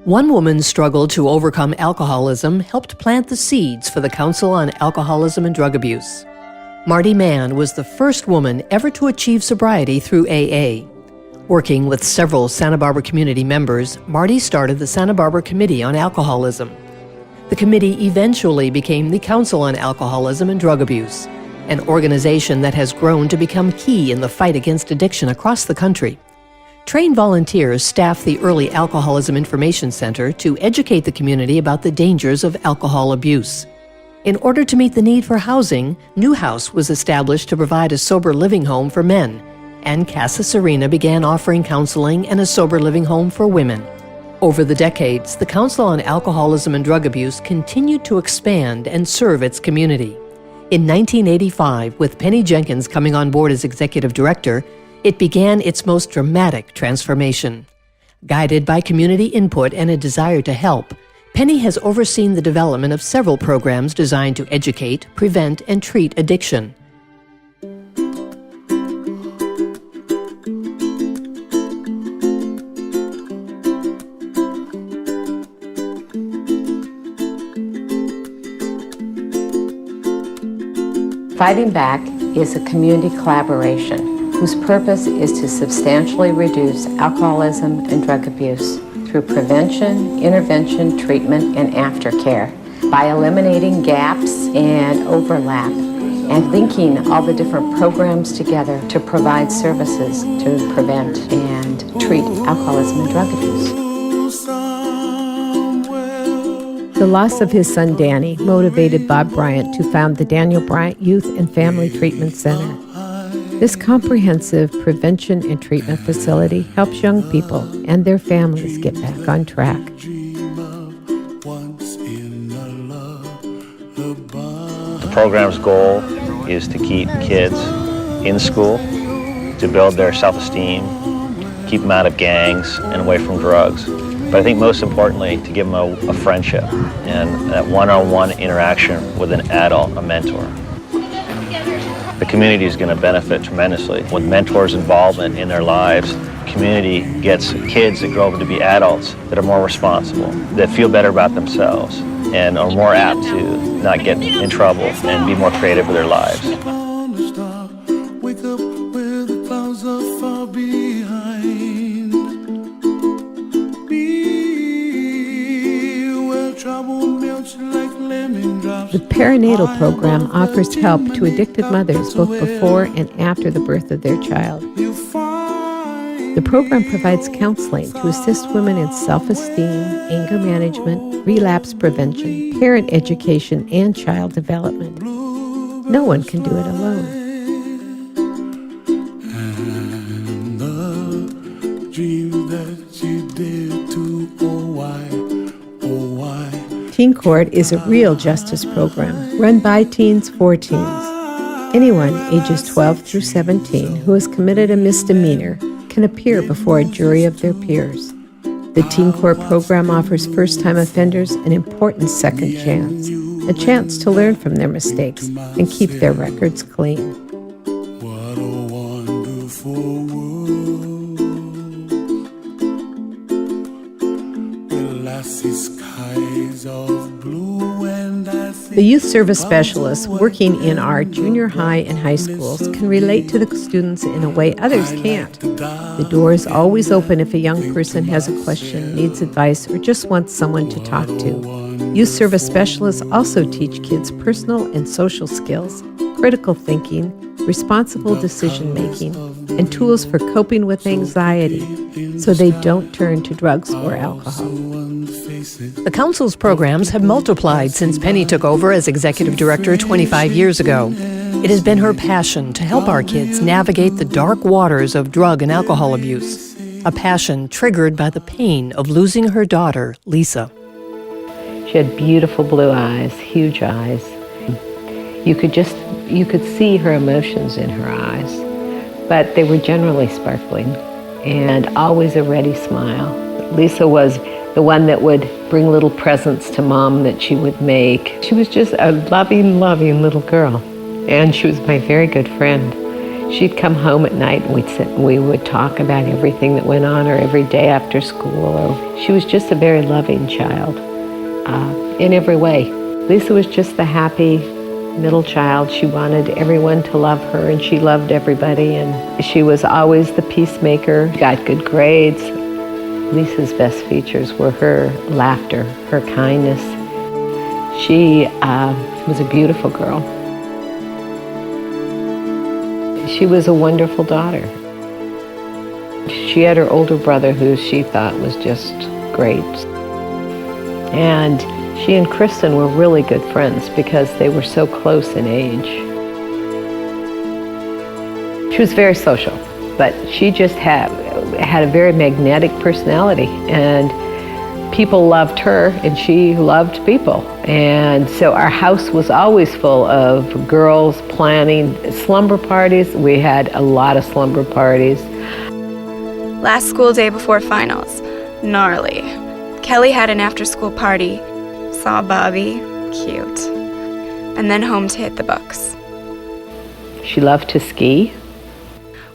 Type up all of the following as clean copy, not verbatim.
One woman's struggle to overcome alcoholism helped plant the seeds for the Council on Alcoholism and Drug Abuse. Marty Mann was the first woman ever to achieve sobriety through AA. Working with several Santa Barbara community members, Marty started the Santa Barbara Committee on Alcoholism. The committee eventually became the Council on Alcoholism and Drug Abuse, an organization that has grown to become key in the fight against addiction across the country. Trained volunteers staff the Early Alcoholism Information Center to educate the community about the dangers of alcohol abuse. In order to meet the need for housing, New House was established to provide a sober living home for men, and Casa Serena began offering counseling and a sober living home for women. Over the decades, the Council on Alcoholism and Drug Abuse continued to expand and serve its community. In 1985, with Penny Jenkins coming on board as executive director, it began its most dramatic transformation. Guided by community input and a desire to help, Penny has overseen the development of several programs designed to educate, prevent, and treat addiction. Fighting Back is a community collaboration whose purpose is to substantially reduce alcoholism and drug abuse through prevention, intervention, treatment, and aftercare by eliminating gaps and overlap and linking all the different programs together to provide services to prevent and treat alcoholism and drug abuse. The loss of his son Danny motivated Bob Bryant to found the Daniel Bryant Youth and Family Treatment Center. This comprehensive prevention and treatment facility helps young people and their families get back on track. The program's goal is to keep kids in school, to build their self-esteem, keep them out of gangs and away from drugs. But I think most importantly, to give them a friendship and that one-on-one interaction with an adult, a mentor. The community is going to benefit tremendously. With mentors' involvement in their lives, the community gets kids that grow up to be adults that are more responsible, that feel better about themselves, and are more apt to not get in trouble and be more creative with their lives. The perinatal program offers help to addicted mothers both before and after the birth of their child. The program provides counseling to assist women in self-esteem, anger management, relapse prevention, parent education, and child development. No one can do it alone. And the dream that you did to, oh why, oh why. Teen Court is a real justice program run by teens for teens. Anyone ages 12 through 17 who has committed a misdemeanor can appear before a jury of their peers. The Teen Court program offers first-time offenders an important second chance, a chance to learn from their mistakes and keep their records clean. What a wonderful world. Well, I see skies of blue and I see... The youth service specialists working in our junior high and high schools can relate to the students in a way others can't. The door is always open if a young person has a question, needs advice, or just wants someone to talk to. Youth service specialists also teach kids personal and social skills, critical thinking, responsible decision-making, and tools for coping with anxiety so they don't turn to drugs or alcohol. The Council's programs have multiplied since Penny took over as Executive Director 25 years ago. It has been her passion to help our kids navigate the dark waters of drug and alcohol abuse, a passion triggered by the pain of losing her daughter, Lisa. She had beautiful blue eyes, huge eyes. You could see her emotions in her eyes, but they were generally sparkling and always a ready smile. Lisa was the one that would bring little presents to Mom that she would make. She was just a loving, loving little girl, and she was my very good friend. She'd come home at night and we'd sit and we would talk about everything that went on or every day after school. She was just a very loving child in every way. Lisa was just the happy middle child. She wanted everyone to love her and she loved everybody, and she was always the peacemaker, got good grades. Lisa's best features were her laughter, her kindness. She was a beautiful girl. She was a wonderful daughter. She had her older brother who she thought was just great. And she and Kristen were really good friends because they were so close in age. She was very social, but she just had a very magnetic personality, and people loved her and she loved people. And so our house was always full of girls planning slumber parties. We had a lot of slumber parties. Last school day before finals, gnarly. Kelly had an after-school party, saw Bobby, cute, and then home to hit the books. She loved to ski.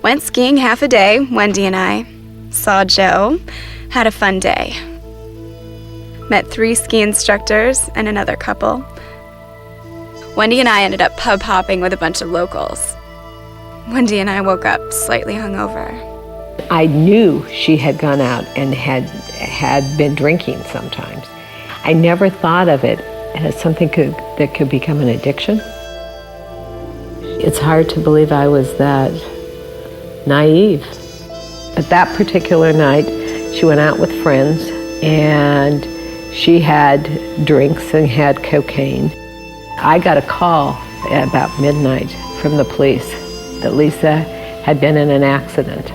Went skiing half a day, Wendy and I. Saw Joe, had a fun day. Met 3 ski instructors and another couple. Wendy and I ended up pub hopping with a bunch of locals. Wendy and I woke up slightly hungover. I knew she had gone out and had been drinking sometimes. I never thought of it as something that could become an addiction. It's hard to believe I was that naive. But that particular night, she went out with friends and she had drinks and had cocaine. I got a call at about midnight from the police that Lisa had been in an accident.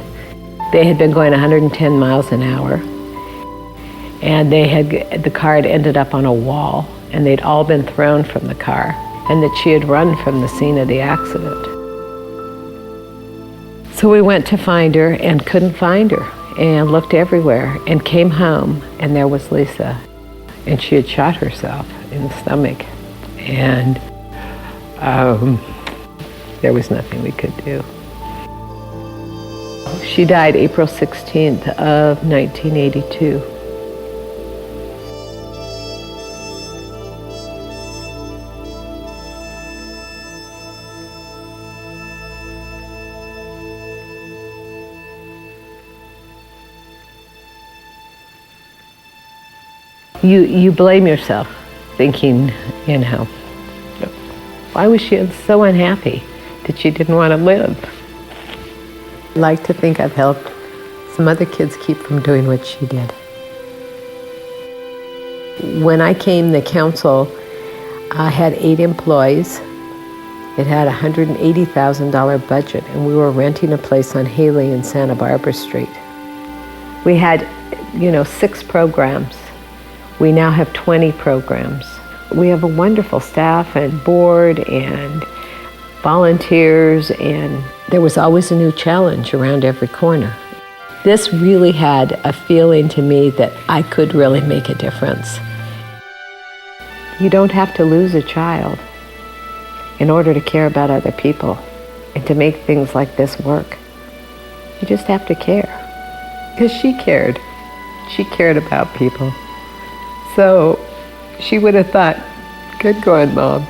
They had been going 110 miles an hour, and the car had ended up on a wall, and they'd all been thrown from the car, and that she had run from the scene of the accident. So we went to find her and couldn't find her, and looked everywhere, and came home, and there was Lisa. And she had shot herself in the stomach, and there was nothing we could do. She died April 16th of 1982. You blame yourself, thinking, why was she so unhappy that she didn't want to live? I like to think I've helped some other kids keep from doing what she did. When I came, the council had 8 employees. It had a $180,000 budget, and we were renting a place on Haley and Santa Barbara Street. We had, 6 programs. We now have 20 programs. We have a wonderful staff and board and volunteers, and there was always a new challenge around every corner. This really had a feeling to me that I could really make a difference. You don't have to lose a child in order to care about other people and to make things like this work. You just have to care. Because she cared. She cared about people. So she would have thought, good going, Mom.